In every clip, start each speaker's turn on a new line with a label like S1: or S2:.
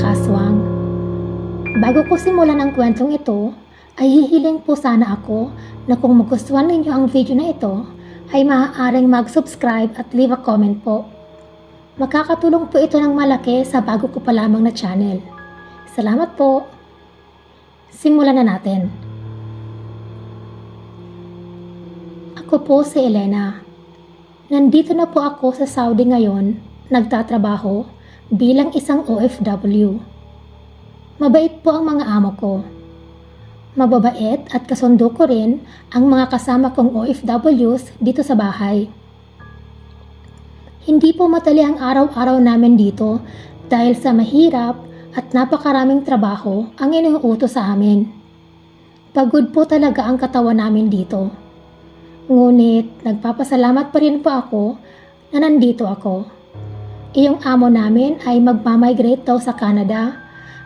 S1: kaswang. Bago ko simulan ang kwentong ito, ay hihiling po sana ako na kung magustuhan ninyo ang video na ito, ay maaaring mag-subscribe at leave a comment po. Makakatulong po ito ng malaki sa bago ko pa lamang na channel. Salamat po! Simulan na natin. Ako po si Elena. Nandito na po ako sa Saudi ngayon, nagtatrabaho bilang isang OFW. Mabait po ang mga amo ko. Mababait at kasundo ko rin ang mga kasama kong OFWs dito sa bahay. Hindi po madali ang araw-araw namin dito dahil sa mahirap at napakaraming trabaho ang iniuutos sa amin. Pagod po talaga ang katawan namin dito. Ngunit nagpapasalamat pa rin po ako na nandito ako. Iyong amo namin ay magmamigrate daw sa Canada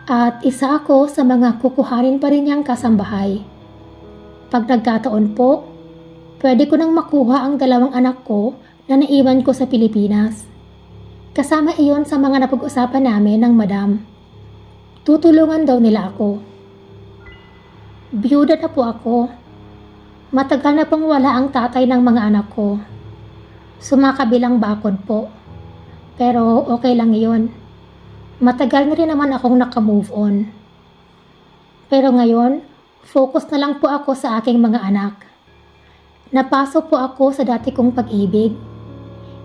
S1: at isa ako sa mga kukuhanin pa rin niyang kasambahay. Pag nagkataon po, pwede ko nang makuha ang 2 anak ko na naiwan ko sa Pilipinas. Kasama iyon sa mga napag-usapan namin ng madam. Tutulungan daw nila ako. Biyuda na po ako. Matagal na pong wala ang tatay ng mga anak ko. Sumakabilang bakod po. Pero okay lang iyon. Matagal na rin naman akong naka-move on. Pero ngayon, focus na lang po ako sa aking mga anak. Napasok po ako sa dati kong pag-ibig.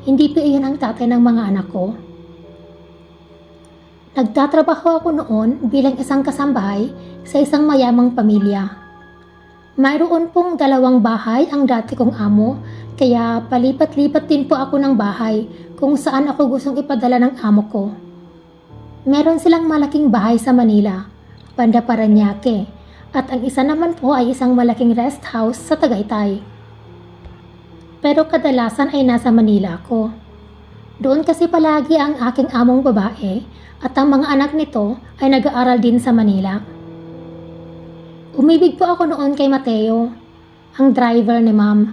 S1: Hindi po iyon ang tatay ng mga anak ko. Nagtatrabaho ako noon bilang isang kasambahay sa isang mayamang pamilya. Mayroon pong 2 bahay ang dati kong amo, kaya palipat-lipat din po ako ng bahay kung saan ako gustong ipadala ng amo ko. Meron silang malaking bahay sa Manila, banda Parañaque, at ang isa naman po ay isang malaking rest house sa Tagaytay. Pero kadalasan ay nasa Manila ako. Doon kasi palagi ang aking among babae at ang mga anak nito ay nag-aaral din sa Manila. Umibig po ako noon kay Mateo, ang driver ni ma'am.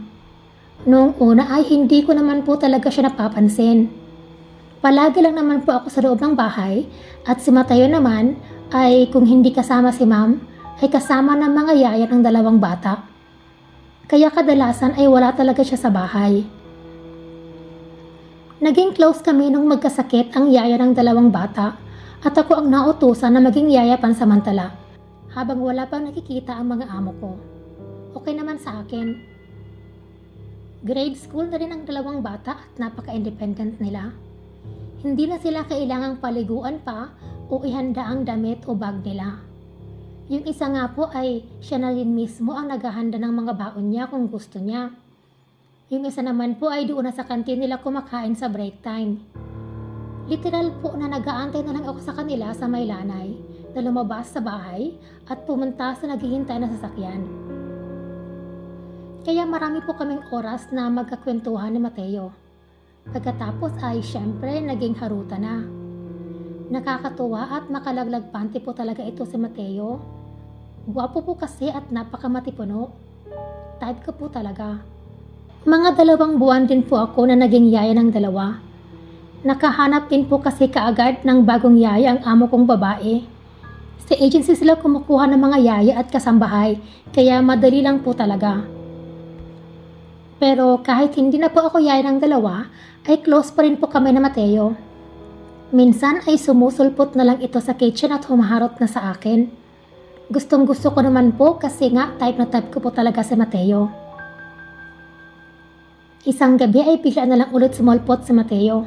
S1: Noong una ay hindi ko naman po talaga siya napapansin. Palagi lang naman po ako sa loob ng bahay at si Mateo naman ay kung hindi kasama si ma'am ay kasama ng mga yaya ng 2 bata. Kaya kadalasan ay wala talaga siya sa bahay. Naging close kami nung magkasakit ang yaya ng 2 bata at ako ang nautusan na maging yaya pansamantala. Habang wala pang nakikita ang mga amo ko. Okay naman sa akin. Grade school na rin ang 2 bata at napaka-independent nila. Hindi na sila kailangang paliguan pa o ihanda ang damit o bag nila. Yung isa nga po ay siya na rin mismo ang naghahanda ng mga baon niya kung gusto niya. Yung isa naman po ay doon na sa kantin nila kumakain sa break time. Literal po na nag-aantay na lang ako sa kanila sa may lanay na lumabas sa bahay at pumunta sa naghihintay na sasakyan. Kaya marami po kaming oras na magkakwentuhan ni Mateo. Pagkatapos ay syempre naging haruta na. Nakakatuwa at makalaglag panty po talaga ito si Mateo. Gwapo po kasi at napakamatipuno. Type ko po talaga. Mga 2 buwan din po ako na naging yaya ng 2. Nakahanap din po kasi kaagad ng bagong yaya ang amo kong babae. Sa agency sila kumukuha ng mga yaya at kasambahay, kaya madali lang po talaga. Pero kahit hindi na po ako yaya ng 2, ay close pa rin po kami na Mateo. Minsan ay sumusulpot na lang ito sa kitchen at humaharot na sa akin. Gustong gusto ko naman po kasi nga type na type ko po talaga si Mateo. Isang gabi ay bigla na lang ulit sumulpot si Mateo.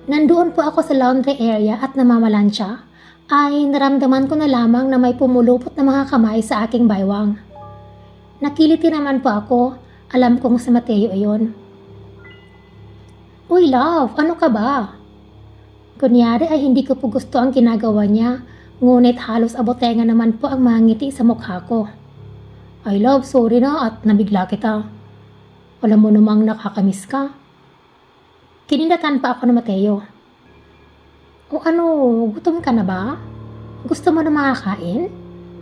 S1: Nandoon po ako sa laundry area at namamalansya, ay naramdaman ko na lamang na may pumulupot na mga kamay sa aking baywang. Nakiliti naman po ako, alam kong si Mateo iyon. Uy love, ano ka ba? Kunyari ay hindi ko po gusto ang ginagawa niya, ngunit halos abotenga naman po ang mga ngiti sa mukha ko. Ay love, sorry na at nabigla kita. Alam mo namang nakakamiss ka. Kinindatan pa ako ni Mateo. O ano, gutom ka na ba? Gusto mo na makakain?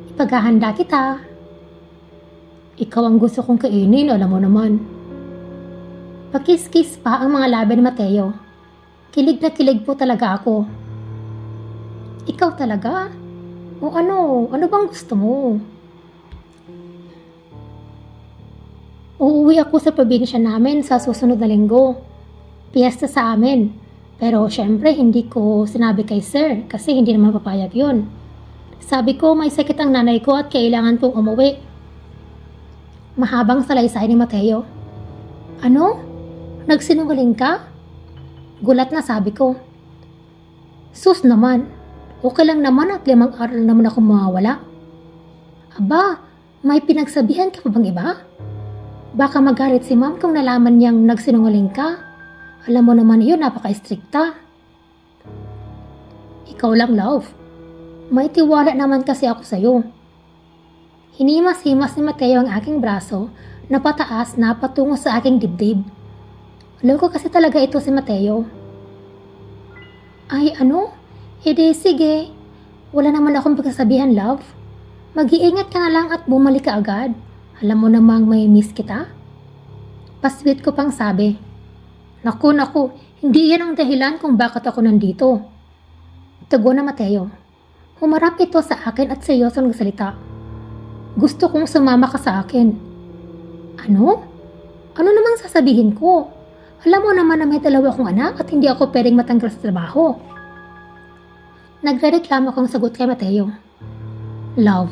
S1: Ipaghahanda kita. Ikaw ang gusto kong kainin, alam mo naman. Pakis-kis pa ang mga labi ni Mateo. Kilig na kilig po talaga ako. Ikaw talaga? O ano? Ano bang gusto mo? Uuwi ako sa probinsya namin sa susunod na linggo. Piyesta sa amin. Pero syempre hindi ko sinabi kay sir kasi hindi naman papayag yun. Sabi ko may sakit ang nanay ko at kailangan kong umuwi. Mahabang salaysay ni Mateo. Ano? Nagsinungaling ka? Gulat na sabi ko. Sus naman, okay lang naman at 5 araw naman ako mawawala. Aba, may pinagsabihan ka pa bang iba? Baka magalit si ma'am kung nalaman niyang nagsinungaling ka. Alam mo naman yun, napaka-istrikta. Ikaw lang, love. May tiwala naman kasi ako sa'yo. Hinimas-himas ni Mateo ang aking braso na pataas na patungo sa aking dibdib. Loko kasi talaga ito si Mateo. Ay ano? Edi sige. Wala naman akong pagsasabihan, love. Mag-iingat ka na lang at bumalik ka agad. Alam mo namang may miss kita? Pasweet ko pang sabi. Naku, hindi yan ang dahilan kung bakit ako nandito. Tago na Mateo. Humarap ito sa akin at seryosong nagsalita. Gusto kong sumama ka sa akin. Ano? Ano namang sasabihin ko? Alam mo naman na may 2 akong anak at hindi ako pwedeng matanggal sa trabaho. Nagrereklamo akong sagot kay Mateo. Love,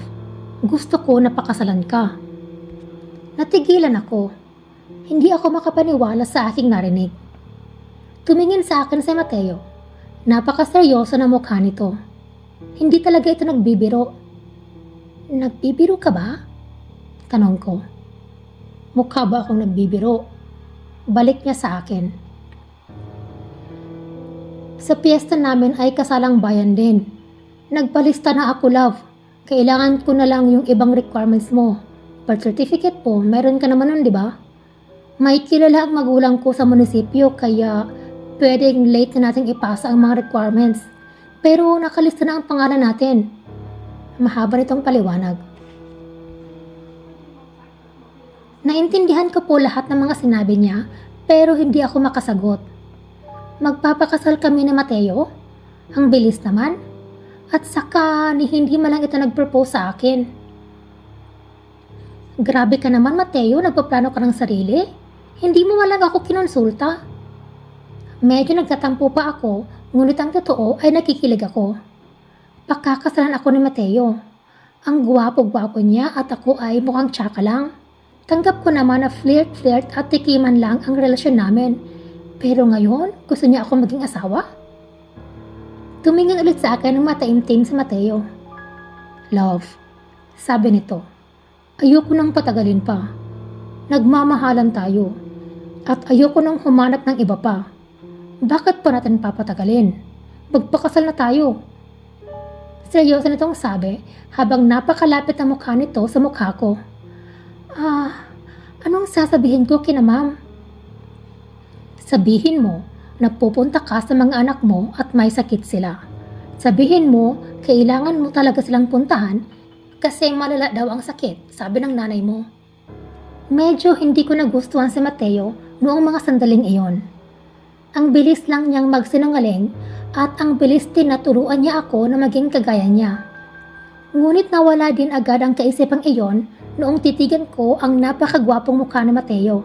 S1: gusto ko na pakasalan ka. Natigilan ako. Hindi ako makapaniwala sa aking narinig. Tumingin sa akin si Mateo. Napakaseryoso na mukha nito. Hindi talaga ito nagbibiro. Nagbibiro ka ba? Tanong ko. Mukha ba akong nagbibiro? Balik niya sa akin. Sa piyesta namin ay kasalang bayan din. Nagpalista na ako, love. Kailangan ko na lang yung ibang requirements mo. Birth certificate po, meron ka naman nun, di ba? May kilala ang magulang ko sa munisipyo kaya pwedeng late na nating ipasa ang mga requirements. Pero nakalista na ang pangalan natin. Mahaba nitong paliwanag. Naintindihan ko po lahat ng mga sinabi niya pero hindi ako makasagot. Magpapakasal kami ni Mateo? Ang bilis naman. At saka ni hindi man lang ito nag-propose sa akin. Grabe ka naman Mateo, nagpaplano ka ng sarili? Hindi mo man lang ako kinonsulta. Medyo nagtatampo pa ako, ngunit ang totoo ay nakikilig ako. Pakakasalan ako ni Mateo. Ang gwapo-gwapo niya at ako ay mukhang tsaka lang. Tanggap ko naman na flirt at tikiman lang ang relasyon namin. Pero ngayon, gusto niya ako maging asawa? Tumingin ulit sa akin ng mataimtim si Mateo. Love, sabi nito, ayoko nang patagalin pa. Nagmamahalan tayo. At ayoko nang humanap ng iba pa. Bakit pa natin papatagalin? Magpakasal na tayo. Seryoso nitong sabi habang napakalapit ang mukha nito sa mukha ko. Anong sasabihin ko kina ma'am? Sabihin mo na pupunta ka sa mga anak mo at may sakit sila. Sabihin mo, kailangan mo talaga silang puntahan kasi malala daw ang sakit, sabi ng nanay mo. Medyo hindi ko nagustuhan si Mateo noong mga sandaling iyon. Ang bilis lang niyang magsinungaling at ang bilis din na turuan niya ako na maging kagaya niya. Ngunit nawala din agad ang kaisipang iyon noong titigan ko ang napakagwapong mukha ni Mateo.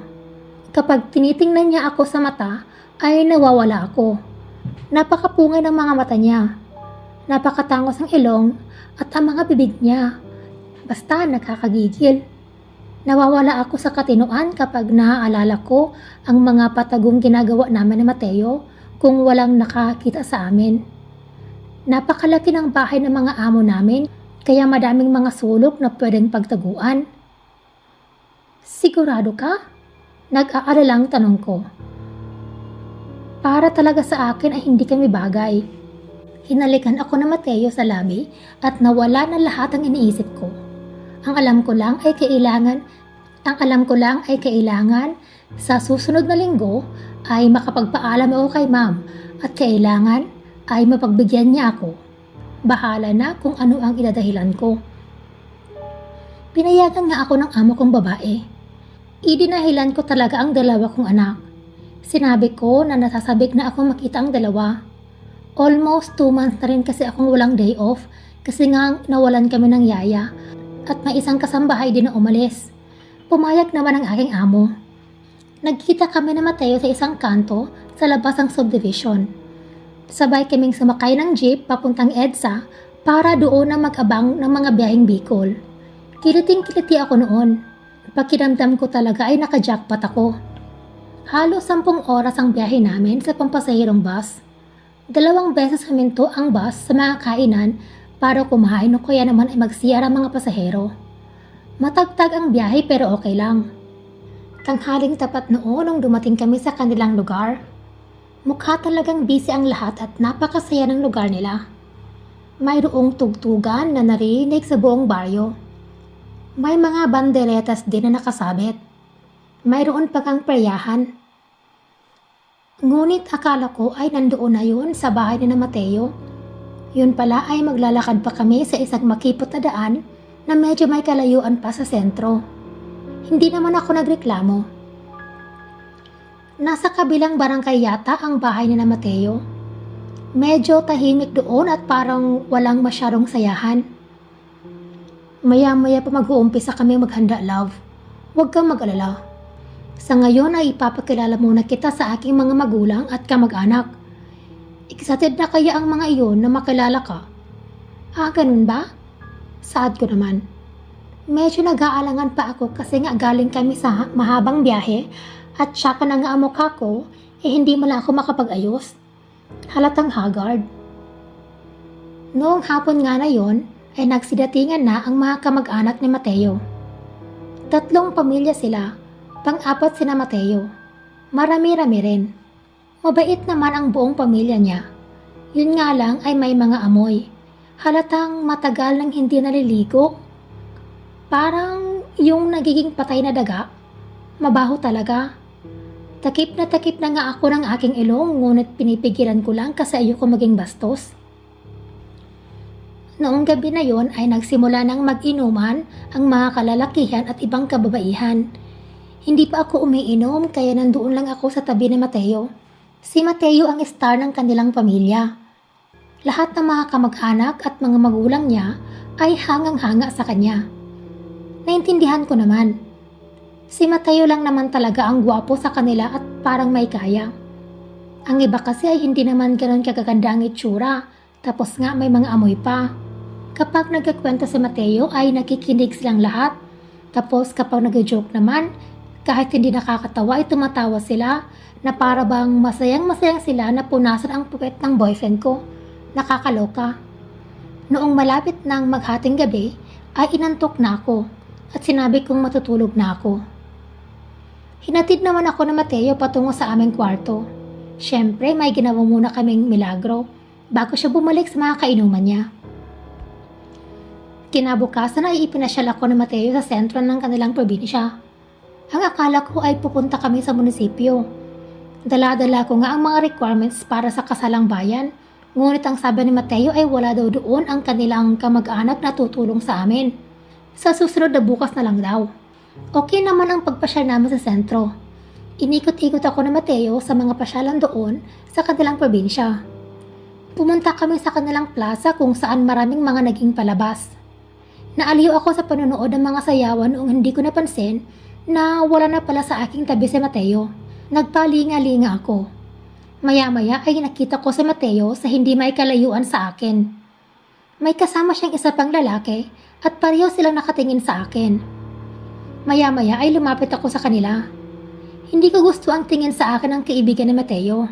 S1: Kapag tinitingnan niya ako sa mata, ay nawawala ako. Napakapungay ng mga mata niya. Napakatangos ang ilong at ang mga bibig niya. Basta nakakagigil. Nawawala ako sa katinoan kapag naaalala ko ang mga patagong ginagawa namin ni Mateo kung walang nakakita sa amin. Napakalaki ng bahay ng mga amo namin kaya madaming mga sulok na pwedeng pagtaguan. Sigurado ka? Nag-aalalang tanong ko. Para talaga sa akin ay hindi kami bagay. Hinalikan ako ng Mateo sa labi at nawala na lahat ang iniisip ko. Ang alam ko lang ay kailangan sa susunod na linggo ay makapagpaalam ako kay ma'am at kailangan ay mapagbigyan niya ako. Bahala na kung ano ang idadahilan ko. Pinayagan nga ako ng amo kong babae. Idinahilan ko talaga ang 2 kong anak. Sinabi ko na nasasabik na ako makita ang 2. Almost 2 months na rin kasi akong walang day off kasi nga nawalan kami ng yaya at may isang kasambahay din na umalis. Pumayag naman ang aking amo. Nagkita kami na Mateo sa isang kanto sa labas ng subdivision. Sabay kaming sumakay ng jeep papuntang EDSA para doon na mag-abang ng mga biyaheng Bicol. Kiliting-kiliti ako noon. Pakiramdam ko talaga ay naka-jackpot ako. Halos 10 oras ang biyahe namin sa pampasahirong bus. 2 beses huminto ang bus sa mga kainan para kumain o kaya naman ay mag-CR ang mga pasahero. Matagtag ang biyahe pero okay lang. Tanghaling tapat noon nung dumating kami sa kanilang lugar. Mukha talagang busy ang lahat at napakasaya ng lugar nila. Mayroong tugtugan na narinig sa buong baryo. May mga banderetas din na nakasabit. Mayroon pa kang peryahan. Ngunit akala ko ay nandoon na yun sa bahay ni na Mateo. Yun pala ay maglalakad pa kami sa isang makipot na daan na medyo may kalayuan pa sa sentro. Hindi naman ako nagreklamo. Nasa kabilang barangay yata ang bahay ni na Mateo. Medyo tahimik doon at parang walang masyadong sayahan. Maya-maya pa mag-uumpisa kami maghanda, love. Huwag kang mag-alala. Sa ngayon ay ipapakilala muna kita sa aking mga magulang at kamag-anak. Excited na kaya ang mga iyon na makilala ka? Ah, ganun ba? Saad ko naman. Medyo nag-aalangan pa ako kasi nga galing kami sa mahabang biyahe at saka na nga ang mukha ko hindi mala ako makapag-ayos. Halatang haggard. Noong hapon nga na yon ay nagsidatingan na ang mga kamag-anak ni Mateo. 3 pamilya sila, pang-4 sina Mateo. Marami-rami rin. Mabait naman ang buong pamilya niya. Yun nga lang ay may mga amoy. Halatang matagal nang hindi naliligo. Parang yung nagiging patay na daga. Mabaho talaga. Takip na nga ako ng aking ilong ngunit pinipigilan ko lang kasi ayoko maging bastos. Noong gabi na yon ay nagsimula ng mag-inuman ang mga kalalakihan at ibang kababaihan. Hindi pa ako umiinom kaya nandoon lang ako sa tabi ni Mateo. Si Mateo ang star ng kanilang pamilya. Lahat ng mga kamag-anak at mga magulang niya ay hangang-hanga sa kanya. Naintindihan ko naman. Si Mateo lang naman talaga ang gwapo sa kanila at parang may kaya. Ang iba kasi ay hindi naman ganoon kagaganda ang itsura, tapos nga may mga amoy pa. Kapag nagkakwento si Mateo ay nakikinig silang lahat. Tapos kapag nag-joke naman, kahit hindi nakakatawa ay tumatawa sila na para bang masayang-masayang sila na punasan ang puwet ng boyfriend ko. Nakakaloka. Noong malapit ng maghating gabi ay inantok na ako at sinabi kong matutulog na ako. Hinatid naman ako na Mateo patungo sa aming kwarto. Siyempre may ginawa muna kaming milagro bago siya bumalik sa mga kainuman niya. Kinabukasan ay ipinasyal ako ni Mateo sa sentro ng kanilang probinsya. Ang akala ko ay pupunta kami sa munisipyo. Dala-dala ko nga ang mga requirements para sa kasalang bayan, ngunit ang sabi ni Mateo ay wala daw doon ang kanilang kamag-anak na tutulong sa amin. Sa susunod na bukas na lang daw. Okay naman ang pagpasyal namin sa sentro. Inikot-ikot ako ni Mateo sa mga pasyalan doon sa kanilang probinsya. Pumunta kami sa kanilang plaza kung saan maraming mga naging palabas. Naaliw ako sa panonood ng mga sayawan noong hindi ko napansin na wala na pala sa aking tabi si Mateo. Nagpalinga-linga ako. Maya-maya ay nakita ko si Mateo sa hindi may kalayuan sa akin. May kasama siyang isa pang lalaki at pareho silang nakatingin sa akin. Maya-maya ay lumapit ako sa kanila. Hindi ko gusto ang tingin sa akin ng kaibigan ni Mateo.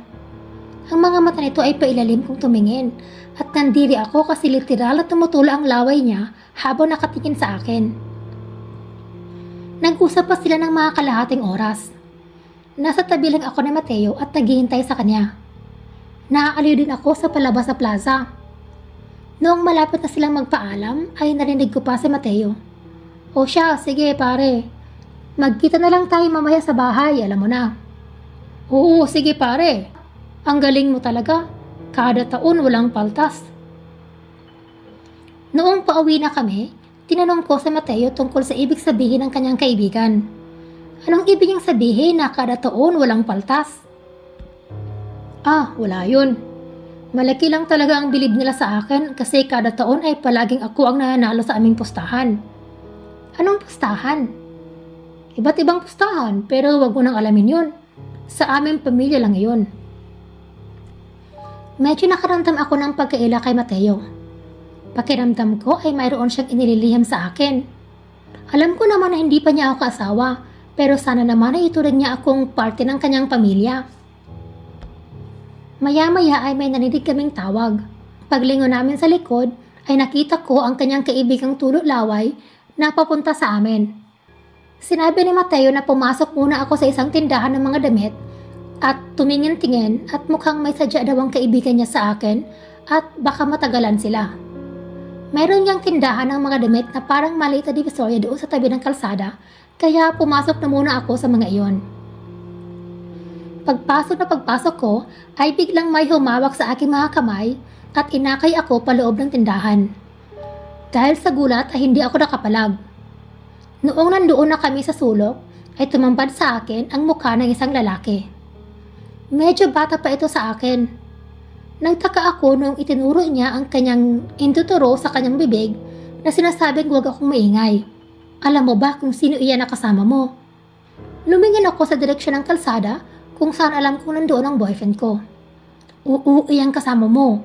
S1: Ang mga mata nito ay pailalim kong tumingin at nandiri ako kasi literal at tumutula ang laway niya habang nakatingin sa akin. Nag-usap pa sila ng mga kalahating oras. Nasa tabi lang ako ni Mateo at naghihintay sa kanya. Naaaliw din ako sa palabas sa plaza. Noong malapit na silang magpaalam ay narinig ko pa si Mateo. O siya, sige pare. Magkita na lang tayo mamaya sa bahay, alam mo na. Oo, sige pare. Ang galing mo talaga. Kada taon walang paltas. Noong pauwi na kami, tinanong ko si Mateo tungkol sa ibig sabihin ng kanyang kaibigan. Anong ibig niyang sabihin na kada taon walang paltas? Ah, wala yun. Malaki lang talaga ang bilib nila sa akin kasi kada taon ay palaging ako ang nananalo sa aming pustahan. Anong pustahan? Iba't ibang pustahan pero wag mo nang alamin yun. Sa aming pamilya lang yun. Medyo nakaramdam ako ng pagkaila kay Mateo. Pakiramdam ko ay mayroon siyang inililihim sa akin. Alam ko naman na hindi pa niya ako kaasawa, pero sana naman ay ituring niya akong parte ng kanyang pamilya. Maya-maya ay may naninig kaming tawag. Paglingon namin sa likod ay nakita ko ang kanyang kaibigang Tulo Laway na papunta sa amin. Sinabi ni Mateo na pumasok muna ako sa isang tindahan ng mga damit at tumingin-tingin at mukhang may sadya daw ang kaibigan niya sa akin at baka matagalan sila. Mayroon niyang tindahan ng mga damit na parang maliit na divisorya doon sa tabi ng kalsada, kaya pumasok na muna ako sa mga iyon. Pagpasok ko ay biglang may humawak sa aking mga kamay at inakay ako paloob ng tindahan. Dahil sa gulat ay hindi ako nakapalag. Noong nandoon na kami sa sulok ay tumambad sa akin ang mukha ng isang lalaki. Medyo bata pa ito sa akin. Nagtaka ako nung itinuro niya ang kanyang induturo sa kanyang bibig na sinasabing huwag akong maingay. Alam mo ba kung sino iyan na kasama mo? Lumingin ako sa direksyon ng kalsada kung saan alam kong nandoon ang boyfriend ko. Oo, iyan kasama mo.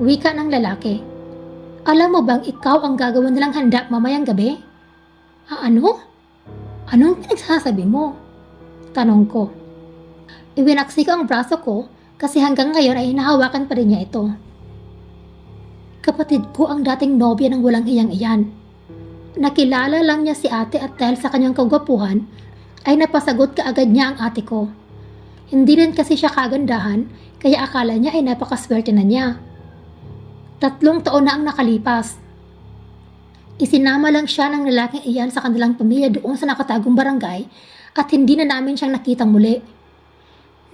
S1: Wika ng lalaki. Alam mo bang ikaw ang gagawin nilang handa mamayang gabi? Ano? Anong pinagsasabi mo? Tanong ko. Iwinaksi ko ang braso ko kasi hanggang ngayon ay hinahawakan pa rin niya ito. Kapatid ko ang dating nobya ng walang hiyang iyan. Nakilala lang niya si ate at dahil sa kanyang kagwapuhan ay napasagot kaagad niya ang ate ko. Hindi rin kasi siya kagandahan kaya akala niya ay napakaswerte na niya. 3 taon na ang nakalipas. Isinama lang siya ng lalaking iyan sa kanilang pamilya doon sa nakatagong barangay at hindi na namin siyang nakitang muli.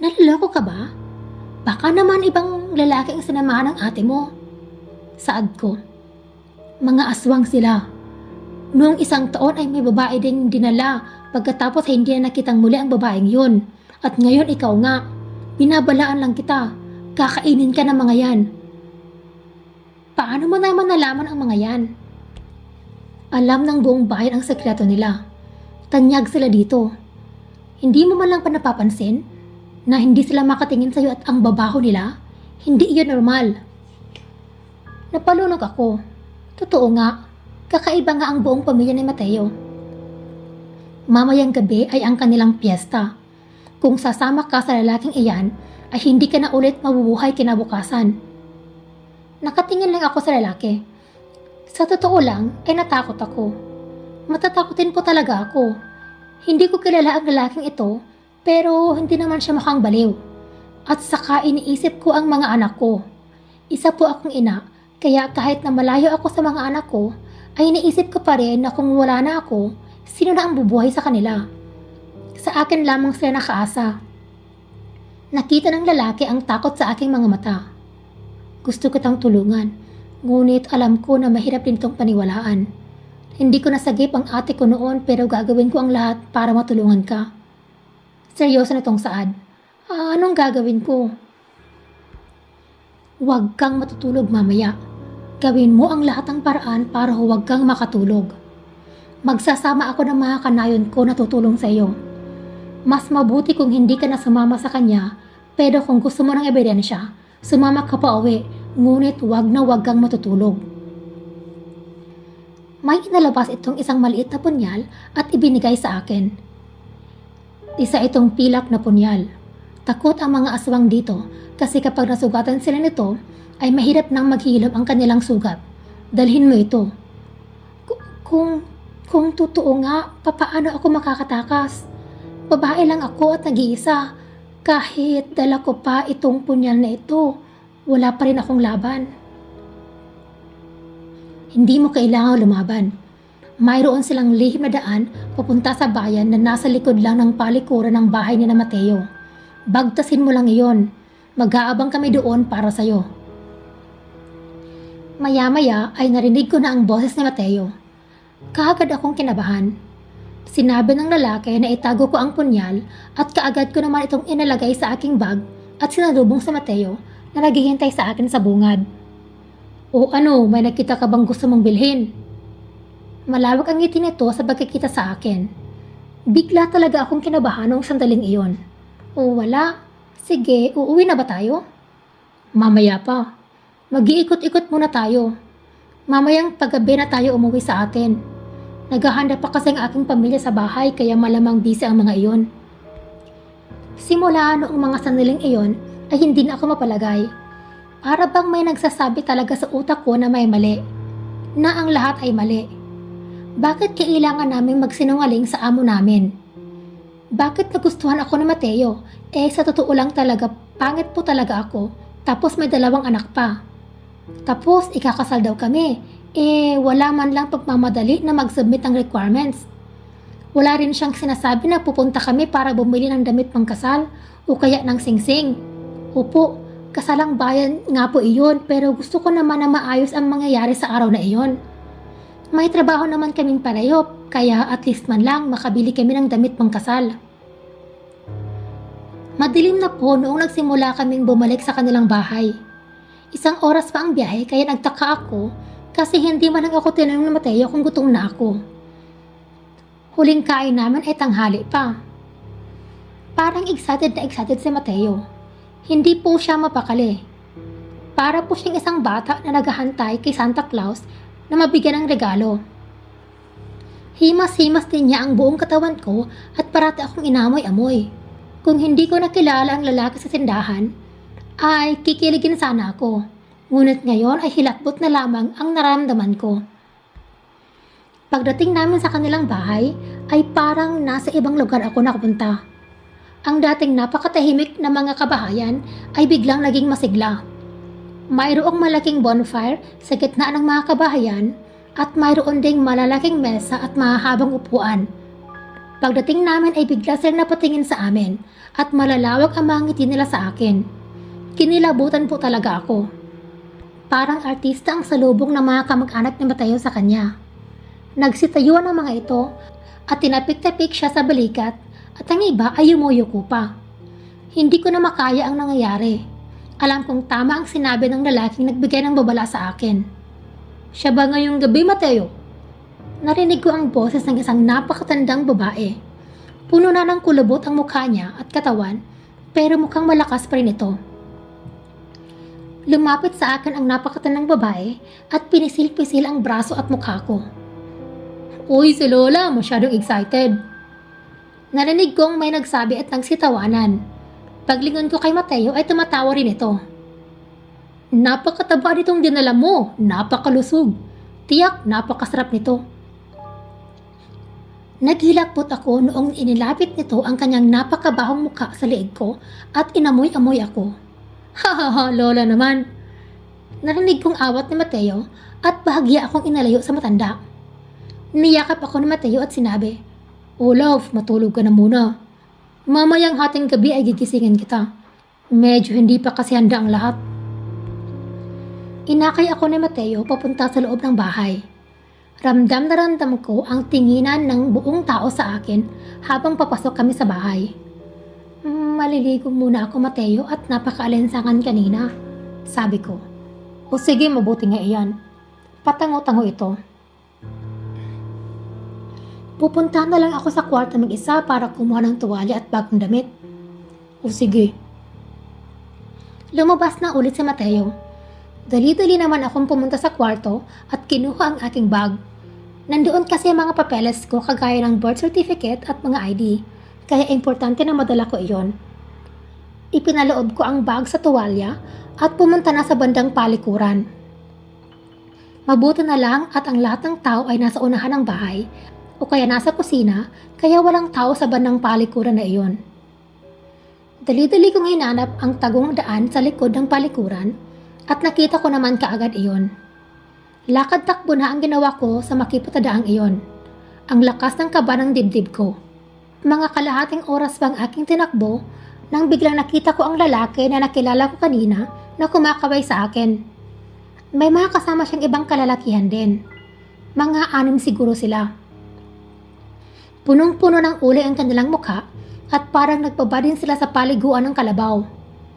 S1: Naliloko ka ba? Baka naman ibang lalaki ang sinamahan ng ate mo. Saad ko. Mga aswang sila. Noong 1 taon ay may babae ding dinala pagkatapos ay hindi na nakitang muli ang babaeng yun. At ngayon ikaw nga. Binabalaan lang kita. Kakainin ka ng mga yan. Paano mo naman nalaman ang mga yan? Alam ng buong bayan ang sekreto nila. Tanyag sila dito. Hindi mo man lang pa napapansin na hindi sila makatingin sa'yo at ang babaho nila? Hindi iyon normal. Napalunok ako. Totoo nga, kakaiba nga ang buong pamilya ni Mateo. Mamayang gabi ay ang kanilang piyesta. Kung sasama ka sa lalaking iyan, ay hindi ka na ulit mabubuhay kinabukasan. Nakatingin lang ako sa lalaki. Sa totoo lang, ay natakot ako. Matatakotin po talaga ako. Hindi ko kilala ang lalaking ito, pero hindi naman siya mukhang baliw. At saka iniisip ko ang mga anak ko. Isa po akong ina, kaya kahit na malayo ako sa mga anak ko, ay iniisip ko pa rin na kung wala na ako, sino na ang bubuhay sa kanila? Sa akin lamang sila nakaasa. Nakita ng lalaki ang takot sa aking mga mata. Gusto kitang tulungan, ngunit alam ko na mahirap din itong paniwalaan. Hindi ko nasagip ang ate ko noon pero gagawin ko ang lahat para matulungan ka. Seryoso na tong Saad. Anong gagawin ko? Huwag kang matutulog mamaya. Gawin mo ang lahat ng paraan para huwag kang makatulog. Magsasama ako ng mga kanayon ko na tutulong sa iyo. Mas mabuti kung hindi ka na sumama sa kanya, pero kung gusto mo ng ebidensya, sumama ka pa uwi, ngunit huwag na huwag kang matutulog. May inalabas itong isang maliit na punyal at ibinigay sa akin. Isa itong pilak na punyal. Takot ang mga aswang dito kasi kapag nasugatan sila nito ay mahirap nang maghilom ang kanilang sugat. Dalhin mo ito. Kung totoo nga, papaano ako makakatakas? Babae lang ako at nag-iisa. Kahit dala ko pa itong punyal na ito, wala pa rin akong laban. Hindi mo kailangang lumaban. Mayroon silang lihim na daan papunta sa bayan na nasa likod lang ng palikuran ng bahay ni na Mateo. Bagtasin mo lang iyon. Mag-aabang kami doon para sa'yo. Maya-maya ay narinig ko na ang boses ni Mateo. Kaagad akong kinabahan. Sinabi ng lalaki na itago ko ang punyal at kaagad ko naman itong inalagay sa aking bag at sinalubong sa Mateo na naghihintay sa akin sa bungad. O ano, may nakita ka bang gusto mong bilhin? Malawak ang ngiti nito sa pagkikita sa akin. Bigla talaga akong kinabahan noong sandaling iyon. O wala. Sige, uuwi na ba tayo? Mamaya pa. Mag-iikot-ikot muna tayo. Mamayang paggabi na tayo umuwi sa atin. Naghahanda pa kasi ang aking pamilya sa bahay kaya malamang busy ang mga iyon. Simula noong mga sandaling iyon ay hindi na ako mapalagay. Para bang may nagsasabi talaga sa utak ko na may mali. Na ang lahat ay mali. Bakit kailangan namin magsinungaling sa amo namin? Bakit nagustuhan ako ni Mateo? Sa totoo lang talaga, pangit po talaga ako. Tapos may 2 anak pa. Tapos ikakasal daw kami. Wala man lang pagmamadali na mag-submit ng requirements. Wala rin siyang sinasabi na pupunta kami para bumili ng damit pangkasal o kaya ng singsing. Opo, kasalang bayan nga po iyon pero gusto ko naman na maayos ang mangyayari sa araw na iyon. May trabaho naman kaming pareho kaya at least man lang makabili kami ng damit pangkasal. Madilim na po noong nagsimula kaming bumalik sa kanilang bahay. 1 oras pa ang biyahe kaya nagtaka ako kasi hindi man lang ako tinanong ni Mateo kung gutom na ako. Huling kain namin ay tanghali pa. Parang excited na excited si Mateo. Hindi po siya mapakali. Para po siyang isang bata na naghahantay kay Santa Claus na mabigyan ng regalo. Himas-himas din niya ang buong katawan ko at parati akong inamoy-amoy. Kung hindi ko nakilala ang lalaki sa tindahan, ay kikiligin sana ako. Ngunit ngayon ay hilakbot na lamang ang nararamdaman ko. Pagdating namin sa kanilang bahay, ay parang nasa ibang lugar ako nakapunta. Ang dating napakatahimik na mga kabahayan ay biglang naging masigla. Mayroong malaking bonfire sa gitna ng mga kabahayan at mayroon ding malalaking mesa at mahahabang upuan. Pagdating namin ay bigla silang napatingin sa amin at malalawak ang mga ngiti nila sa akin. Kinilabutan po talaga ako. Parang artista ang salubong ng mga kamag-anak ni Mateo sa kanya. Nagsitayuan ang mga ito at tinapik-tapik siya sa balikat at ang iba ay yumuyuko pa. Hindi ko na makaya ang nangyayari. Alam kong tama ang sinabi ng lalaking nagbigay ng babala sa akin. Siya ba ngayong gabi, Mateo? Narinig ko ang boses ng isang napakatandang babae. Puno na ng kulubot ang mukha niya at katawan, pero mukhang malakas pa rin ito. Lumapit sa akin ang napakatandang babae at pinisil-pisil ang braso at mukha ko. Uy, si Lola, masyadong excited. Narinig kong may nagsabi at nagsitawanan. Paglingon ko kay Mateo ay tumatawa rin ito. Napakataba nitong dinala mo, napakalusog. Tiyak, napakasarap nito. Naghilakbot ako noong inilapit nito ang kanyang napakabahong mukha sa leeg ko at inamoy-amoy ako. Hahaha, Lola naman. Narinig kong awat ni Mateo at bahagya akong inalayo sa matanda. Niyakap ako ni Mateo at sinabi, "Oh love, matulog ka na muna. Mamayang hating gabi ay gigisingin kita. Medyo hindi pa kasi handa ang lahat." Inakay ako ni Mateo papunta sa loob ng bahay. Ramdam na ramdam ko ang tinginan ng buong tao sa akin habang papasok kami sa bahay. Maliligo muna ako, Mateo, at napakaalinsangan kanina, sabi ko. O sige, mabuti nga iyan. Patango-tango ito. Pupunta na lang ako sa kwarto mag-isa para kumuha ng tuwalya at bagong damit. O sige. Lumabas na ulit si Mateo. Dali-dali naman akong pumunta sa kwarto at kinuha ang aking bag. Nandoon kasi ang mga papeles ko kagaya ng birth certificate at mga ID, kaya importante na madala ko iyon. Ipinaloob ko ang bag sa tuwalya at pumunta na sa bandang palikuran. Mabuti na lang at ang lahat ng tao ay nasa unahan ng bahay o kaya nasa kusina, kaya walang tao sa bandang palikuran na iyon. Dali-dali kong hinanap ang tagong daan sa likod ng palikuran at nakita ko naman kaagad iyon. Lakad-takbo na ang ginawa ko sa makipatadaang iyon. Ang lakas ng kaba ng dibdib ko. Mga kalahating oras bang aking tinakbo nang biglang nakita ko ang lalaki na nakilala ko kanina na kumakabay sa akin. May mga kasama siyang ibang kalalakihan din. Mga 6 siguro sila. Punong-puno ng uli ang kanilang mukha at parang nagbaba din sila sa paliguan ng kalabaw.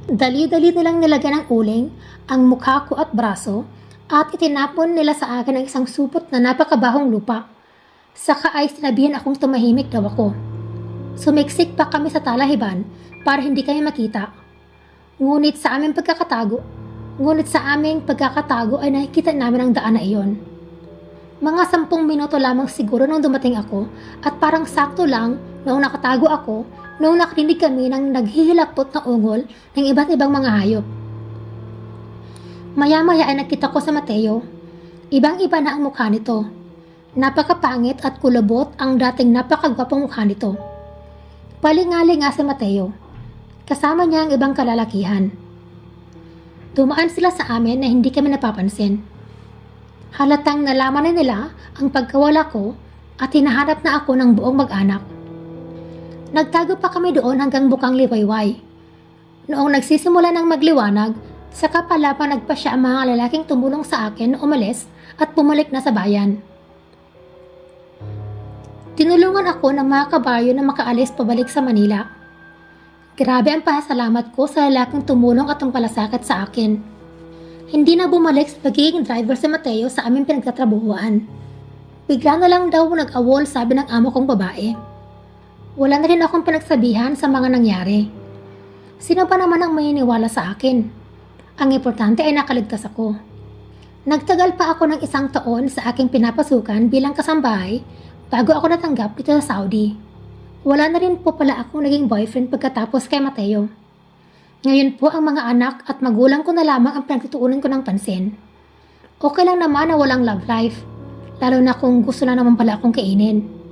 S1: Dali-dali nilang nilagyan ng uling ang mukha ko at braso at itinapon nila sa akin ang isang supot na napakabahong lupa. Saka ay sinabihan akong tumahimik daw ako. Sumiksik pa kami sa talahiban para hindi kami makita. Ngunit sa aming pagkakatago ay nakikita namin ang daan na iyon. Mga 10 minuto lamang siguro nung dumating ako at parang sakto lang noong nakatago ako noong nakarinig kami ng naghihilakbot na ungol ng iba't ibang mga hayop. Maya-maya ay nakita ko sa Mateo. Ibang-iba na ang mukha nito. Napakapangit at kulubot ang dating napakagwapong mukha nito. Palingali nga si Mateo. Kasama niya ang ibang kalalakihan. Dumaan sila sa amin na hindi kami napapansin. Halatang nalaman na nila ang pagkawala ko at hinahanap na ako ng buong mag-anak. Nagtago pa kami doon hanggang bukang liwayway. Noong nagsisimula ng magliwanag, saka pala pa nagpasya ang mga lalaking tumulong sa akin na umalis at bumalik na sa bayan. Tinulungan ako ng mga kabayo na makaalis pabalik sa Manila. Grabe ang pasasalamat ko sa lalaking tumulong at tumpalasakit sa akin. Hindi na bumalik sa pagiging driver si Mateo sa aming pinagtatrabuhuan. Bigla na lang daw nag-awol, sabi ng amo kong babae. Wala na rin akong pinagsabihan sa mga nangyari. Sino pa naman ang maniniwala sa akin? Ang importante ay nakaligtas ako. Nagtagal pa ako ng 1 taon sa aking pinapasukan bilang kasambahay bago ako natanggap dito sa Saudi. Wala na rin po pala akong naging boyfriend pagkatapos kay Mateo. Ngayon po ang mga anak at magulang ko na lamang ang pinagtutuunan ko ng pansin. Okay lang naman na walang love life, lalo na kung gusto na naman pala akong kainin.